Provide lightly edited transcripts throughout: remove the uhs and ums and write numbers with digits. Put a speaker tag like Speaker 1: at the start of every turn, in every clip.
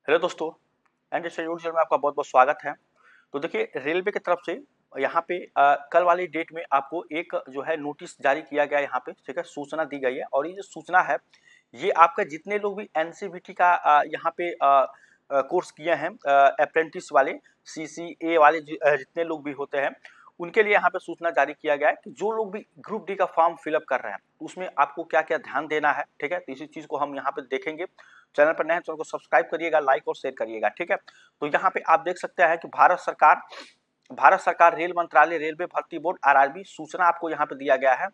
Speaker 1: Hello दोस्तों, and schedule में आपका बहुत बहुत स्वागत है। तो देखिए, रेलवे की तरफ से यहाँ पे कल वाली डेट में आपको एक जो है नोटिस जारी किया गया है। यहाँ पे ठीक है, सूचना दी गई है और ये जो सूचना है ये आपका जितने लोग भी एनसीवीटी का यहाँ पे कोर्स किए हैं, अप्रेंटिस वाले, सीसीए वाले जितने लोग भी होते हैं उनके लिए यहाँ पे सूचना जारी किया गया है कि जो लोग भी ग्रुप डी का फॉर्म फिलअप कर रहे हैं उसमें आपको क्या क्या ध्यान देना है। ठीक है, तो इसी चीज को हम यहाँ पे देखेंगे। चैनल पर नए हैं, चैनल को सब्सक्राइब करिएगा, लाइक और शेयर करिएगा। ठीक है, तो यहाँ पे आप देख सकते हैं कि भारत सरकार रेल मंत्रालय, रेलवे भर्ती बोर्ड, आरआरबी सूचना आपको यहाँ पे दिया गया है।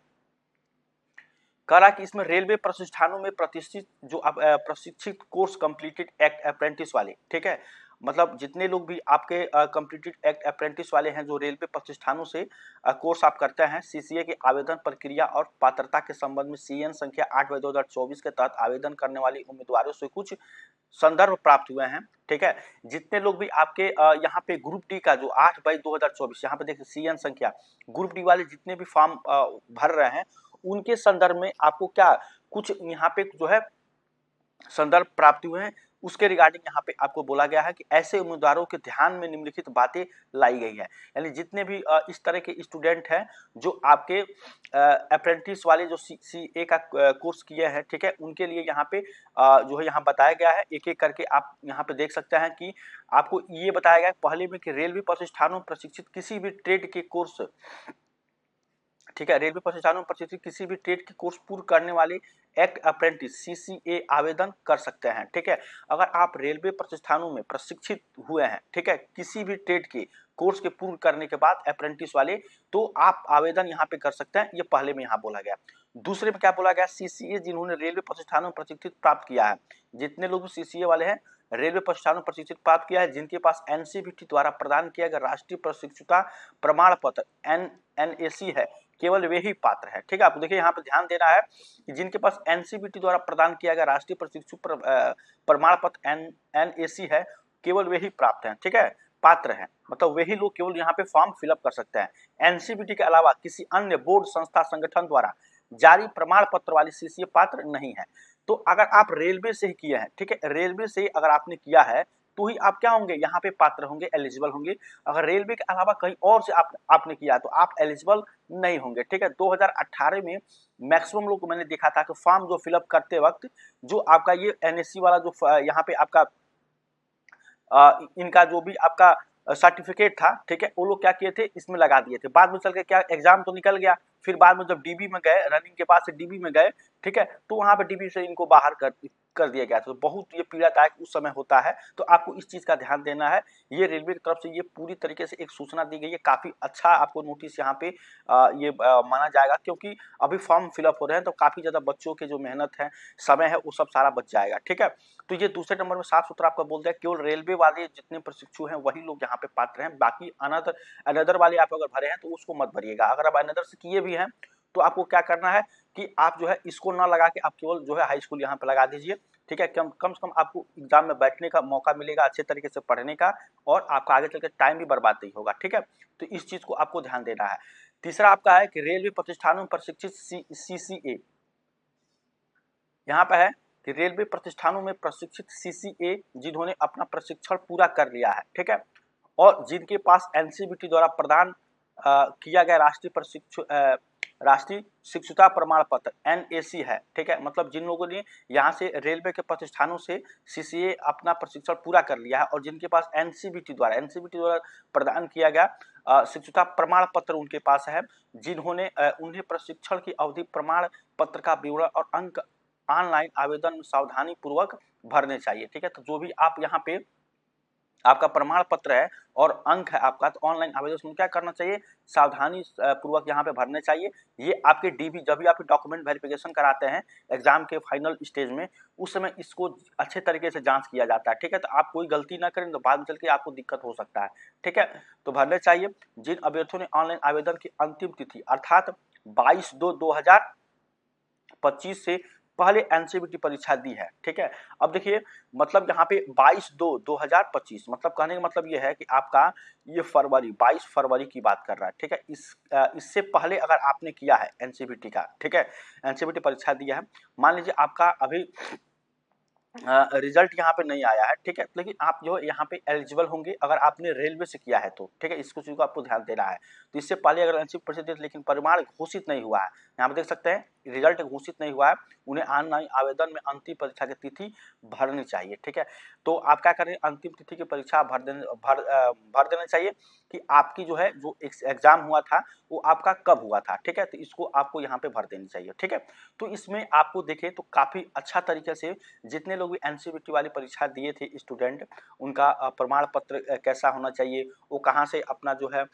Speaker 1: कह रहा कि इसमें रेलवे प्रतिष्ठानों में प्रतिष्ठित जो प्रशिक्षित कोर्स कंप्लीटेड एक्ट अप्रेंटिस वाले, ठीक है, मतलब जितने लोग भी आपके कंप्लीटेड एक्ट अप्रेंटिस वाले हैं जो रेलवे प्रतिष्ठानों से कोर्स आप करते हैं, सीसीए की आवेदन प्रक्रिया और पात्रता के संबंध में सीएन संख्या 8/2024 के तहत आवेदन करने वाले उम्मीदवारों से कुछ संदर्भ प्राप्त हुए हैं। ठीक है, जितने लोग भी आपके यहाँ पे ग्रुप डी का जो 8/2024 यहाँ पे देखिए सीएन संख्या, ग्रुप डी वाले जितने भी फॉर्म भर रहे हैं उनके संदर्भ में आपको क्या कुछ यहाँ पे जो है संदर्भ प्राप्त हुए हैं, उसके रिगार्डिंग यहाँ पे आपको बोला गया है कि ऐसे उम्मीदवारों के ध्यान में निम्नलिखित बातें लाई गई है। यानी जितने भी इस तरह के स्टूडेंट हैं जो आपके अप्रेंटिस वाले जो सीए का कोर्स किए हैं, ठीक है, उनके लिए यहाँ पे जो है यहाँ बताया गया है। एक एक करके आप यहाँ पे देख सकते हैं कि आपको ये बताया गया है पहले में कि रेलवे प्रतिष्ठानों में प्रशिक्षित किसी भी ट्रेड के कोर्स, ठीक है, रेलवे प्रतिष्ठानों में प्रशिक्षित किसी भी ट्रेड के कोर्स पूर्ण करने वाले एक्ट अप्रेंटिस सीसीए आवेदन कर सकते हैं। ठीक है, अगर आप रेलवे प्रतिष्ठानों में प्रशिक्षित हुए हैं, ठीक है, किसी भी ट्रेड के कोर्स के पूर्ण करने के बाद अप्रेंटिस वाले, तो आप आवेदन यहाँ पे कर सकते हैं। ये पहले में यहाँ बोला गया। दूसरे में क्या बोला गया, सीसीए जिन्होंने रेलवे प्रतिष्ठानों में प्रशिक्षित प्राप्त किया है, जितने लोग सीसीए वाले हैं रेलवे प्रतिष्ठानों में प्रशिक्षित प्राप्त किया है, जिनके पास एनसीवीटी द्वारा प्रदान किया गया राष्ट्रीय प्रशिक्षुता प्रमाण पत्र एनएसी है, केवल वे ही पात्र है। ठीक है, आपको देखिए यहाँ पे ध्यान देना है कि जिनके पास एनसीवीटी द्वारा प्रदान किया गया राष्ट्रीय प्रशिक्षु प्रमाण पत्र एनएसी है, केवल वे ही प्राप्त हैं। ठीक है, पात्र है, मतलब वही लोग केवल यहाँ पे फॉर्म फिलअप कर सकते हैं। एनसीवीटी के अलावा किसी अन्य बोर्ड, संस्था, संगठन द्वारा जारी प्रमाण पत्र वाली सीसीए पात्र नहीं है। तो अगर आप रेलवे से ही किए हैं, ठीक है, रेलवे से अगर आपने किया है तो ही आप क्या होंगे, यहाँ पे पात्र होंगे, एलिजिबल होंगे। अगर रेलवे के अलावा कहीं और से आपने किया तो आप एलिजिबल नहीं होंगे। ठीक है, 2018 में मैक्सिमम लोग को मैंने देखा था कि फॉर्म जो फिलअप करते वक्त जो आपका ये एनएससी वाला जो यहाँ पे आपका इनका जो भी आपका सर्टिफिकेट था, ठीक है, वो लोग क्या किए थे, इसमें लगा दिए थे। बाद में चल के क्या एग्जाम तो निकल गया, फिर बाद में जब डीबी में गए, रनिंग के बाद से डीबी में गए, ठीक है, तो वहां पे डीबी से इनको बाहर कर दिया गया था। तो बहुत ये पीड़ादायक उस समय होता है, तो आपको इस चीज का ध्यान देना है। ये रेलवे की तरफ से ये पूरी तरीके से एक सूचना दी गई है। काफी अच्छा आपको नोटिस यहाँ पे ये माना जाएगा, क्योंकि अभी फॉर्म फिलअप हो रहे हैं तो काफी ज्यादा बच्चों के जो मेहनत है, समय है, वो सब सारा बच जाएगा। ठीक है, तो ये दूसरे नंबर में साफ सुथरा आपका बोल दिया, केवल रेलवे वाले जितने प्रशिक्षु हैं वही लोग यहाँ पे पात्र हैं। बाकी अनदर वाले आप अगर भरे हैं तो उसको मत भरिएगा। अगर आप अनदर से किए भी हैं तो आपको क्या करना है कि आप जो है इसको ना लगा के आप केवल जो है हाई स्कूल यहाँ पे लगा दीजिए। ठीक है, कम से कम आपको एग्जाम में बैठने का मौका मिलेगा, अच्छे तरीके से पढ़ने का, और आपका आगे चलकर टाइम भी बर्बाद नहीं होगा। ठीक है, तो इस चीज को आपको ध्यान देना है। तीसरा आपका है कि रेलवे प्रतिष्ठानों में प्रशिक्षित सीसीए, यहाँ पे है कि रेलवे प्रतिष्ठानों में प्रशिक्षित सीसीए जिन्होंने अपना प्रशिक्षण पूरा कर लिया है, ठीक है, और जिनके पास एनसीवीटी द्वारा प्रदान किया गया राष्ट्रीय शिक्षुता प्रमाण पत्र एनएसी है। ठीक है, मतलब जिन लोगों ने यहाँ से रेलवे के प्रतिष्ठानों से सीसीए अपना प्रशिक्षण पूरा कर लिया है और जिनके पास एनसीवीटी द्वारा प्रदान किया गया शिक्षुता प्रमाण पत्र उनके पास है, जिन्होंने उन्हें प्रशिक्षण की अवधि प्रमाण पत्र का विवरण और अंक ऑनलाइन आवेदन सावधानी पूर्वक भरने चाहिए। ठीक है, तो जो भी आप यहाँ पे आपका प्रमाण पत्र है और अंक है आपका, तो ऑनलाइन आवेदन में क्या करना चाहिए, सावधानी पूर्वक यहाँ पे भरने चाहिए। ये आपके डीबी, जब भी आप डॉक्यूमेंट वेरिफिकेशन कराते हैं एग्जाम के फाइनल स्टेज में, उस समय इसको अच्छे तरीके से जांच किया जाता है। ठीक है, तो आप कोई गलती ना करें तो बाद में चल के आपको दिक्कत हो सकता है। ठीक है, तो भरने चाहिए। जिन अभ्यर्थियों ने ऑनलाइन आवेदन की अंतिम तिथि अर्थात 22/2/2025 से पहले एनसीवीटी परीक्षा दी है, ठीक है, अब देखिए मतलब यहाँ पे 22/2/2025 मतलब कहने का मतलब ये है कि आपका ये 22 फरवरी की बात कर रहा है। ठीक है, इससे पहले अगर आपने किया है एनसीवीटी का, ठीक है, एनसीवीटी परीक्षा दिया है, मान लीजिए आपका अभी रिजल्ट यहाँ पे नहीं आया है, ठीक है, लेकिन आप जो है यहाँ पे एलिजिबल होंगे अगर आपने रेलवे से किया है तो, ठीक है, इसको चीज़ को आपको ध्यान देना है। तो इससे पहले अगर अंतिम परिचय लेकिन परिणाम घोषित नहीं हुआ है, यहाँ पे देख सकते हैं रिजल्ट घोषित नहीं हुआ है, उन्हें ऑनलाइन आवेदन में अंतिम परीक्षा की तिथि भरनी चाहिए, ठीक है। तो आप क्या करें, अंतिम तिथि की परीक्षा भर देना चाहिए कि आपकी जो है जो एग्जाम हुआ था वो आपका कब हुआ था, ठीक है, तो इसको आपको यहाँ पे भर देनी चाहिए, ठीक है। तो इसमें आपको देखें तो काफ़ी अच्छा तरीके से जितने लोग भी एनसीईआरटी वाली परीक्षा दिए थे स्टूडेंट, उनका प्रमाण पत्र कैसा होना चाहिए, वो कहाँ से अपना जो है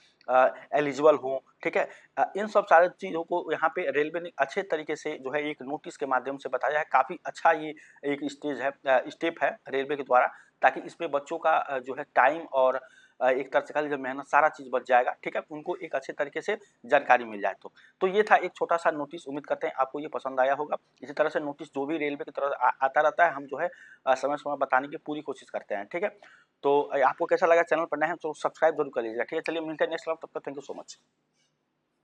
Speaker 1: एलिजिबल हो, ठीक है। इन सब सारी चीज़ों को यहाँ पे रेलवे ने अच्छे तरीके से जो है एक नोटिस के माध्यम से बताया है। काफ़ी अच्छा ये एक स्टेप है रेलवे के द्वारा, ताकि इसमें बच्चों का जो है टाइम और एक तरह से कहा जो मेहनत सारा चीज़ बच जाएगा, ठीक है, उनको एक अच्छे तरीके से जानकारी मिल जाए। तो ये था एक छोटा सा नोटिस, उम्मीद करते हैं आपको ये पसंद आया होगा। इसी तरह से नोटिस जो भी रेलवे की तरफ आता रहता है, हम जो है समय समय बताने की पूरी कोशिश करते हैं, ठीक है। तो आपको कैसा लगा, चैनल पर नए हैं तो सब्सक्राइब जरूर कर लीजिएगा, ठीक है। चलिए मिलते हैं नेक्स्ट, तब तक थैंक यू सो मच।